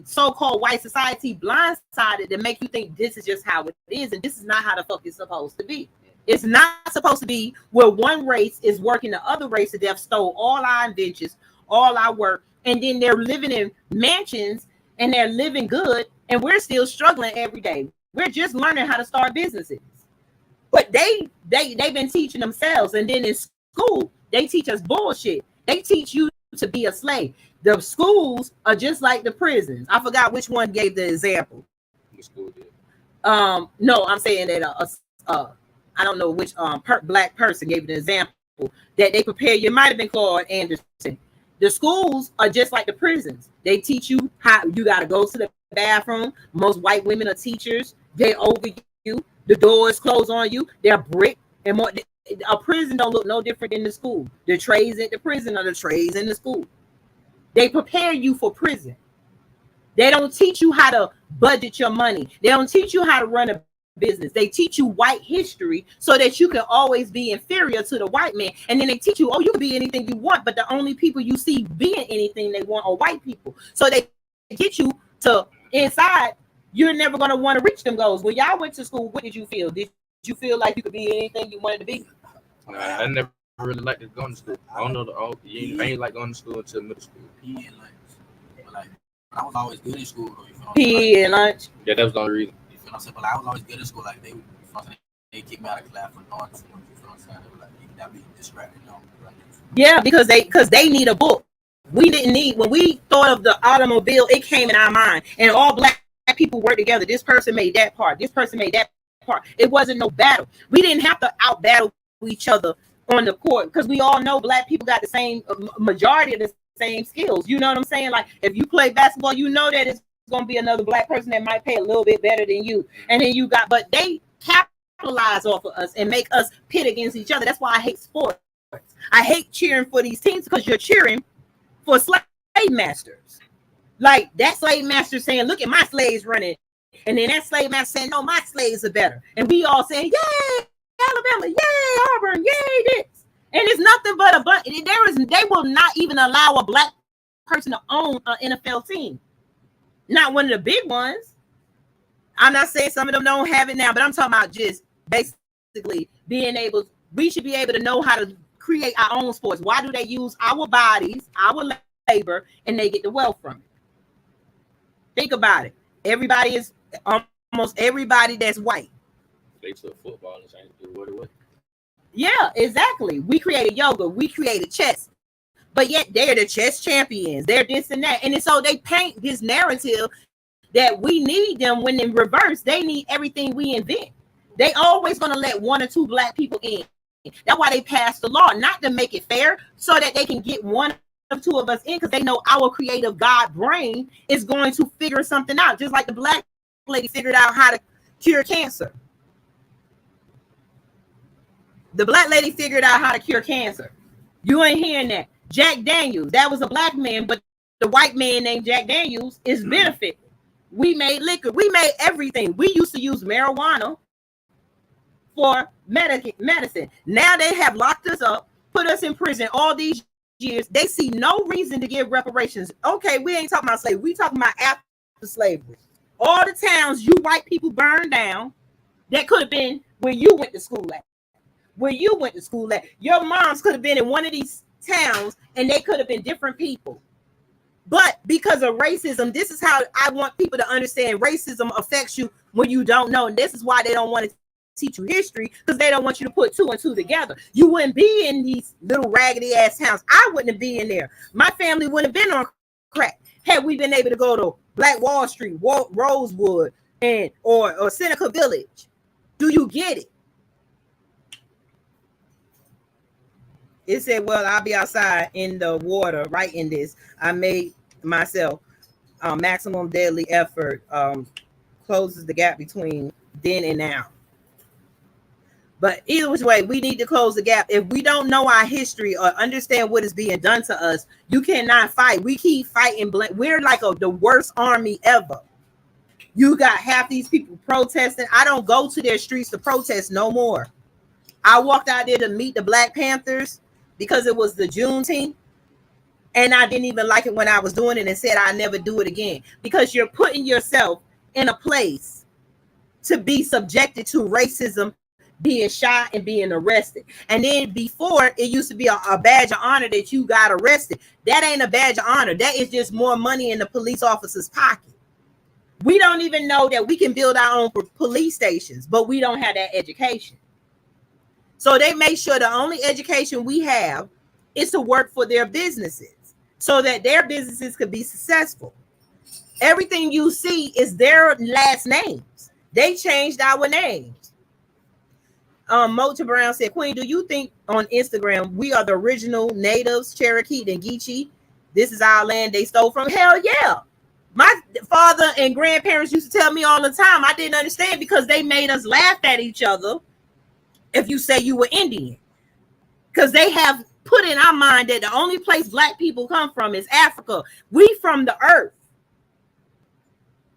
so-called white society blindsided to make you think this is just how it is, and this is not how the fuck it's supposed to be. It's not supposed to be where one race is working the other race to death, stole all our inventions, all our work, and then they're living in mansions and they're living good, and we're still struggling every day. We're just learning how to start businesses. But they've been teaching themselves, and then in school, they teach us bullshit. They teach you to be a slave. The schools are just like the prisons. I forgot which one gave the example. The school did. No, I'm saying that I don't know which black person gave an example that they prepare you. It might have been Claude Anderson. The schools are just like the prisons. They teach you how you got to go to the bathroom. Most white women are teachers. They're over you. The doors close on you. They're brick and more. A prison don't look no different than the school. The trades at the prison are the trades in the school. They prepare you for prison. They don't teach you how to budget your money. They don't teach you how to run a business. They teach you white history so that you can always be inferior to the white man. And then they teach you, oh, you can be anything you want, but the only people you see being anything they want are white people. So they get you to inside, you're never going to want to reach them goals. When y'all went to school, what did you feel? Did you feel like you could be anything you wanted to be? I never really liked going to school. I don't know I ain't like going to school until middle school. PE and lunch. But like, I was always good in school. Though, you feel PE and lunch? Yeah, that was the only reason. You feel what I'm saying? But like, I was always good in school. Like, they kicked me out of class for doing too much. You feel what I'm saying? They were like, you can be distracted. You know? Yeah, because they need a book. We didn't need, when we thought of the automobile, it came in our mind. And all black people worked together. This person made that part. This person made that part. It wasn't no battle. We didn't have to out battle each other on the court because we all know black people got the same majority of the same skills. You know what I'm saying? Like if you play basketball, you know that it's going to be another black person that might play a little bit better than you. And then you got, but they capitalize off of us and make us pit against each other. That's why I hate sports. I hate cheering for these teams because you're cheering for slave masters. Like that slave master saying, look at my slaves running. And then that slave master saying, no, my slaves are better. And we all saying, yay, Alabama, yay, Auburn, yay, this. And it's nothing but a bunch. They will not even allow a black person to own an NFL team. Not one of the big ones. I'm not saying some of them don't have it now, but I'm talking about just basically being able, we should be able to know how to create our own sports. Why do they use our bodies, our labor, and they get the wealth from it? Think about it. Everybody is, almost everybody that's white. They took football and changed it what it was. Yeah, exactly. We created yoga. We created chess. But yet they're the chess champions. They're this and that. And so they paint this narrative that we need them, when in reverse, they need everything we invent. They always going to let 1 or 2 black people in. That's why they passed the law, not to make it fair, so that they can get 1 or 2 of us in, because they know our creative God brain is going to figure something out, just like the black lady figured out how to cure cancer. The black lady figured out how to cure cancer. You ain't hearing that. Jack Daniels, that was a black man, but the white man named Jack Daniels is benefit. We made liquor. We made everything. We used to use marijuana for medicine. Now they have locked us up, put us in prison all these years. They see no reason to give reparations. Okay, we ain't talking about slavery. We talking about after slavery. All the towns you white people burned down, that could have been where you went to school at. Where you went to school at. Your moms could have been in one of these towns, and they could have been different people. But because of racism, this is how I want people to understand racism affects you when you don't know. And this is why they don't want to teach you history, because they don't want you to put 2 and 2 together. You wouldn't be in these little raggedy ass towns. I wouldn't be in there. My family wouldn't have been on crack had we been able to go to Black Wall Street, Rosewood, and or Seneca Village. Do you get it? It said, well, I'll be outside in the water writing this. I made myself maximum deadly effort closes the gap between then and now. But either which way, we need to close the gap. If we don't know our history or understand what is being done to us, you cannot fight. We keep fighting. We're like the worst army ever. You got half these people protesting. I don't go to their streets to protest no more. I walked out there to meet the Black Panthers because it was the Juneteenth. And I didn't even like it when I was doing it and said I'd never do it again. Because you're putting yourself in a place to be subjected to racism, being shot and being arrested. And then before, it used to be a badge of honor that you got arrested. That ain't a badge of honor. That is just more money in the police officer's pocket. We don't even know that we can build our own police stations, but we don't have that education. So they make sure the only education we have is to work for their businesses so that their businesses could be successful. Everything you see is their last names. They changed our names. Mota Brown said, Queen, do you think on Instagram we are the original natives, Cherokee and Geechee? This is our land they stole from? Hell yeah. My father and grandparents used to tell me all the time. I didn't understand because they made us laugh at each other if you say you were Indian. Because they have put in our mind that the only place Black people come from is Africa. We from the earth.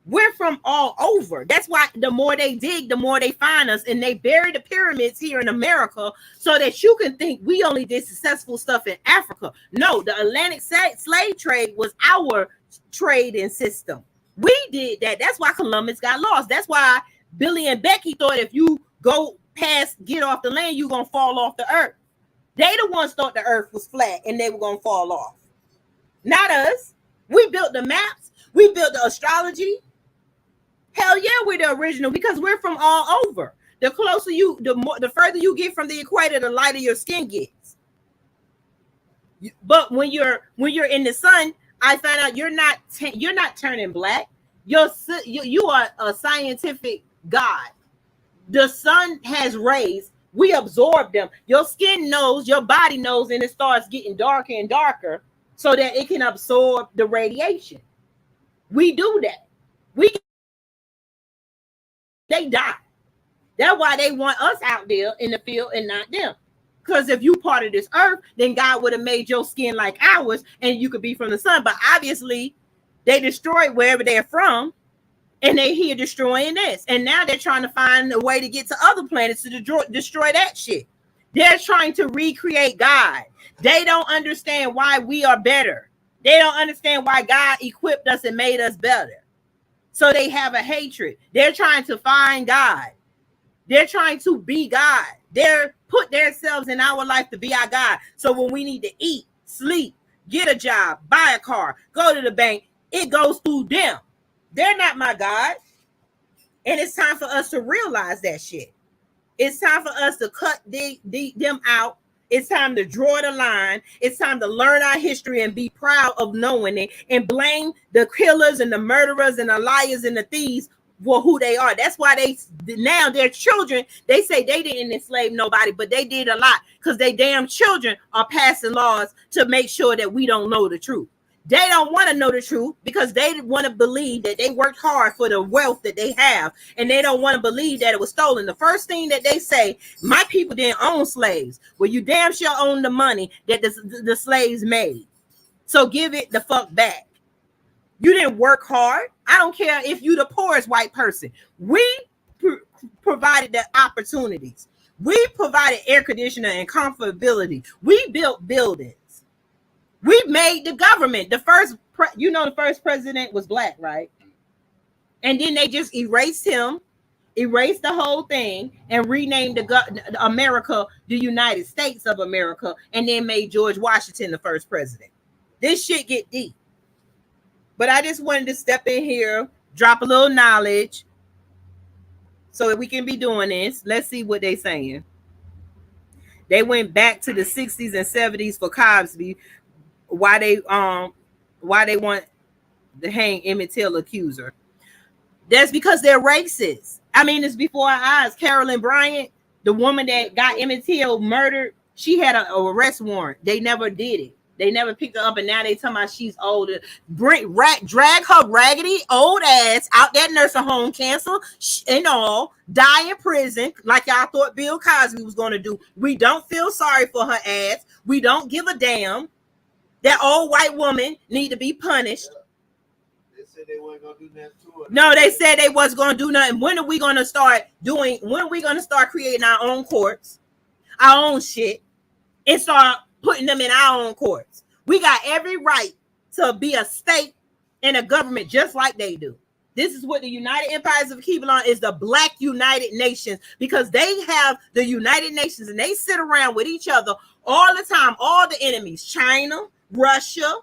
We're from all over. That's why the more they dig, the more they find us. And they bury the pyramids here in America so that you can think we only did successful stuff in Africa. No, the Atlantic slave trade was our trading system. We did that. That's why Columbus got lost. That's why Billy and Becky thought if you go past, get off the land, you're going to fall off the earth. They the ones thought the earth was flat and they were going to fall off. Not us. We built the maps. We built the astrology. Hell yeah, we're the original because we're from all over. The closer you, the further you get from the equator, the lighter your skin gets. But when you're in the sun, I found out you're not turning black. You are a scientific god. The sun has rays. We absorb them. Your skin knows, your body knows, and it starts getting darker and darker so that it can absorb the radiation. We do that. They die. That's why they want us out there in the field and not them. Because if you part of this earth, then God would have made your skin like ours and you could be from the sun. But obviously, they destroyed wherever they're from and they're here destroying this. And now they're trying to find a way to get to other planets to destroy that shit. They're trying to recreate God. They don't understand why we are better. They don't understand why God equipped us and made us better. So they have a hatred. They're trying to find God. They're trying to be God. They're put themselves in our life to be our God. So when we need to eat, sleep, get a job, buy a car, go to the bank, it goes through them. They're not my God. And it's time for us to realize that shit. It's time for us to cut them out. It's time to draw the line. It's time to learn our history and be proud of knowing it and blame the killers and the murderers and the liars and the thieves for who they are. That's why now their children, they say they didn't enslave nobody, but they did a lot because they damn children are passing laws to make sure that we don't know the truth. They don't want to know the truth because they want to believe that they worked hard for the wealth that they have, and they don't want to believe that it was stolen. The first thing that they say, my people didn't own slaves. Well, you damn sure own the money that the slaves made. So give it the fuck back. You didn't work hard. I don't care if you the poorest white person. We provided the opportunities. We provided air conditioner and comfortability. We built buildings. We made the government. The first president was black, right? And then they just erased him, erased the whole thing, and renamed America the United States of America, and then made George Washington the first president. This shit get deep. But I just wanted to step in here, drop a little knowledge, so that we can be doing this. Let's see what they're saying. They went back to the 60s and 70s for Cosby. Why they want to hang Emmett Till accuser? That's because they're racist. I mean, it's before our eyes. Carolyn Bryant, the woman that got Emmett Till murdered, she had an arrest warrant. They never did it. They never picked her up, and now they talking about she's older. Drag her raggedy old ass out that nursing home, cancel and all, die in prison like y'all thought Bill Cosby was going to do. We don't feel sorry for her ass. We don't give a damn. That old white woman need to be punished. They said they weren't gonna do nothing to her. No, they said they wasn't gonna do nothing. When are we gonna start creating our own courts, our own shit, and start putting them in our own courts? We got every right to be a state and a government just like they do. This is what the United Empires of Kibelon is, the Black United Nations, because they have the United Nations and they sit around with each other all the time, all the enemies, China, Russia,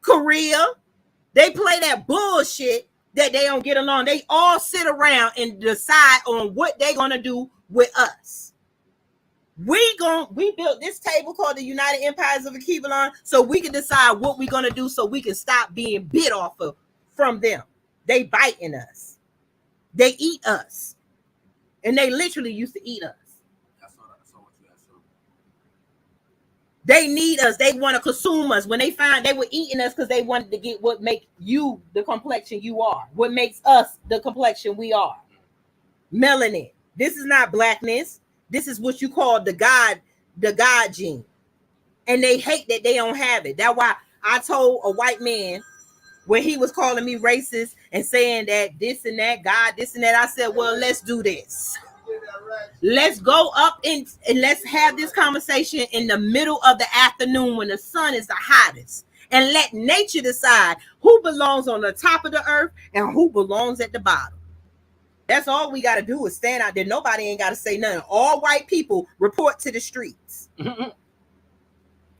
Korea, they play that bullshit that they don't get along. They all sit around and decide on what they're gonna do with us. We built this table called the United Empires of Kibelon so we can decide what we're gonna do so we can stop being bit off of from them. They biting us, they eat us, and they literally used to eat us. They need us. They want to consume us. When they find they were eating us because they wanted to get what makes you the complexion you are. What makes us the complexion we are. Melanin. This is not blackness. This is what you call the God gene. And they hate that they don't have it. That's why I told a white man when he was calling me racist and saying that this and that, God, this and that. I said, well, let's do this. Let's go up and let's have this conversation in the middle of the afternoon when the sun is the hottest, and let nature decide who belongs on the top of the earth and who belongs at the bottom. That's all we got to do is stand out there. Nobody ain't got to say nothing. All white people report to the streets.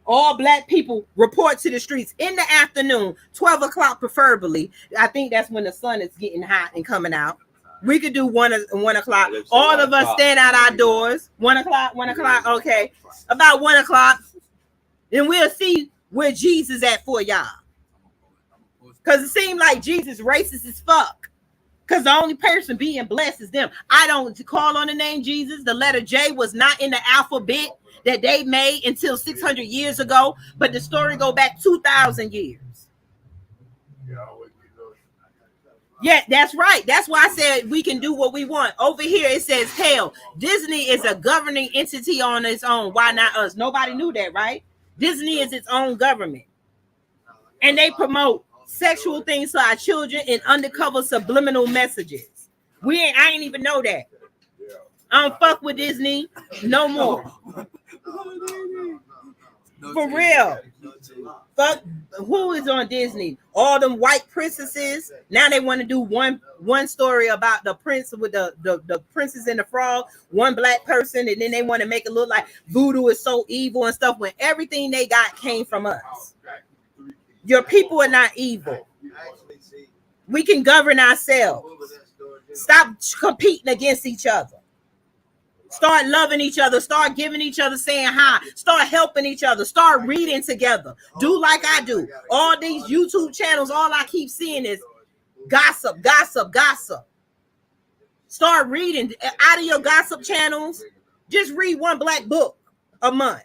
All black people report to the streets in the afternoon, 12 o'clock preferably. I think that's when the sun is getting hot and coming out. We could do 1 o'clock. All of us stand out our doors. 1 o'clock, 1 o'clock. Okay. About 1 o'clock. Then we'll see where Jesus at for y'all. Because it seems like Jesus racist as fuck. Because the only person being blessed is them. I don't call on the name Jesus. The letter J was not in the alphabet that they made until 600 years ago. But the story go back 2,000 years. Yeah, that's right. That's why I said we can do what we want. Over here it says, hell, Disney is a governing entity on its own. Why not us? Nobody knew that, right? Disney is its own government. And they promote sexual things to our children and undercover subliminal messages. I ain't even know that. I don't fuck with Disney no more. For real. Fuck who is on Disney? All them white princesses. Now they want to do one story about the prince with the princess and the frog, one black person, and then they want to make it look like voodoo is so evil and stuff when everything they got came from us. Your people are not evil. We can govern ourselves. Stop competing against each other. Start loving each other. Start giving each other saying hi. Start helping each other. Start reading together. Do like I do. All these YouTube channels, all I keep seeing is gossip, gossip, gossip. Start reading out of your gossip channels. Just read one black book a month.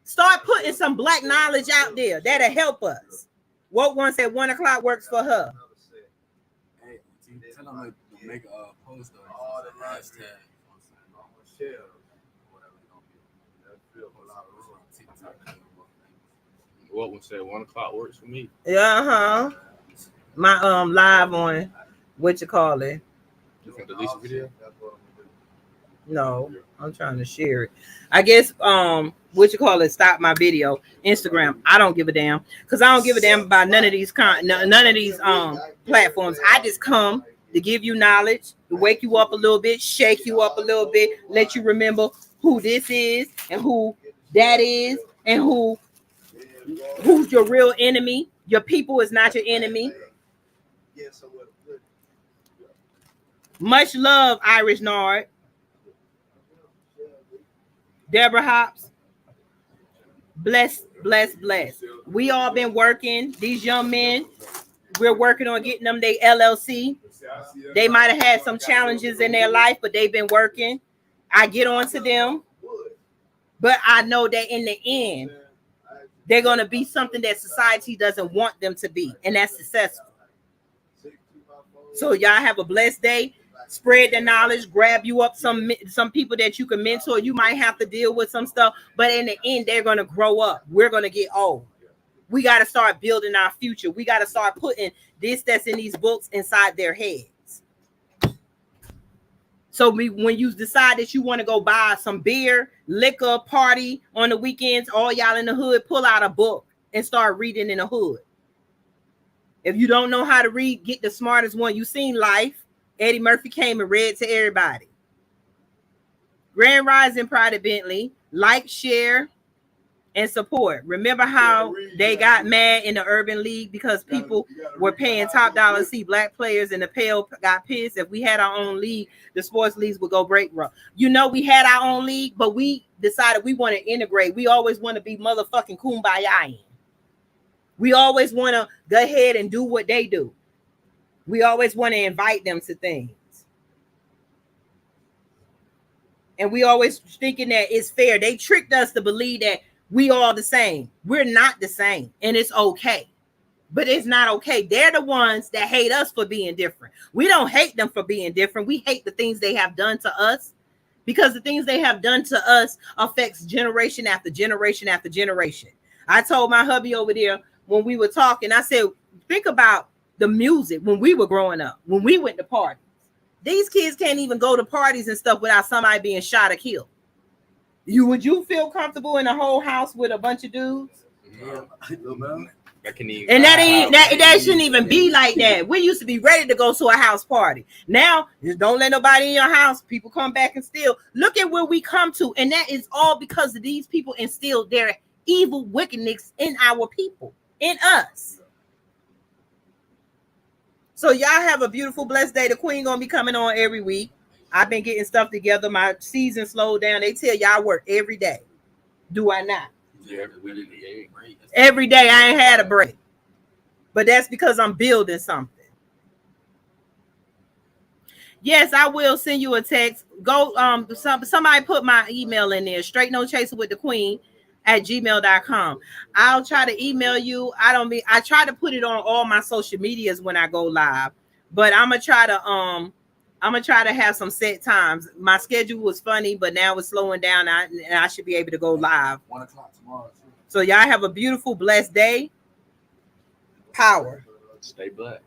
Start putting some black knowledge out there that'll help us. What one said 1 o'clock works for her. Hey, tell them to make a post or hashtag. What one said 1 o'clock works for me. Yeah, my live on what you call it. You can delete the video. No, I'm trying to share it. I guess what you call it, stop my video. Instagram. I don't give a damn because I don't give a damn about none of these platforms. I just come to give you knowledge, to wake you up a little bit, shake you up a little bit, let you remember who this is and who that is and who's your real enemy. Your people is not your enemy. Much love, Irish Nard. Deborah Hops. Bless. We all been working. These young men, we're working on getting them their LLC. They might have had some challenges in their life, but they've been working. I get on to them. But I know that in the end, they're going to be something that society doesn't want them to be. And that's successful. So y'all have a blessed day. Spread the knowledge, grab you up some people that you can mentor. You might have to deal with some stuff, but in the end, they're going to grow up. We're going to get old. We got to start building our future. We got to start putting this that's in these books inside their heads. So when you decide that you want to go buy some beer, liquor, party on the weekends, all y'all in the hood, pull out a book and start reading in the hood. If you don't know how to read, get the smartest one. You seen Life. Eddie Murphy came and read to everybody. Grand Rising, Pride of Bentley. Like, share, and support. Remember how they got mad in the Urban League because people were paying top dollar to see black players, and the Pale got pissed. If we had our own league, the sports leagues would go break rough. You know, we had our own league, but we decided we want to integrate. We always want to be motherfucking kumbaya. We always want to go ahead and do what they do. We always want to invite them to things. And we always thinking that it's fair. They tricked us to believe that we all the same. We're not the same. And it's okay. But it's not okay. They're the ones that hate us for being different. We don't hate them for being different. We hate the things they have done to us. Because the things they have done to us affects generation after generation after generation. I told my hubby over there when we were talking, I said, think about the music when we were growing up, when we went to parties. These kids can't even go to parties and stuff without somebody being shot or killed. Would you feel comfortable in a whole house with a bunch of dudes? Yeah. And that shouldn't even be like that. We used to be ready to go to a house party. Now, just don't let nobody in your house. People come back and steal. Look at where we come to. And that is all because of these people instilled their evil wickedness in our people, in us. So y'all have a beautiful, blessed day. The Queen gonna be coming on every week. I've been getting stuff together. My season slowed down. They tell y'all work every day. Do I not? Yeah, every day I ain't had a break. But that's because I'm building something. Yes, I will send you a text. Go somebody put my email in there. Straight No Chaser with the Queen @gmail.com. I'll try to email you. I try to put it on all my social medias when I go live, but I'm gonna try to have some set times. My schedule was funny, but now it's slowing down. I should be able to go live. 1 o'clock tomorrow. So y'all have a beautiful, blessed day. Power. Stay black.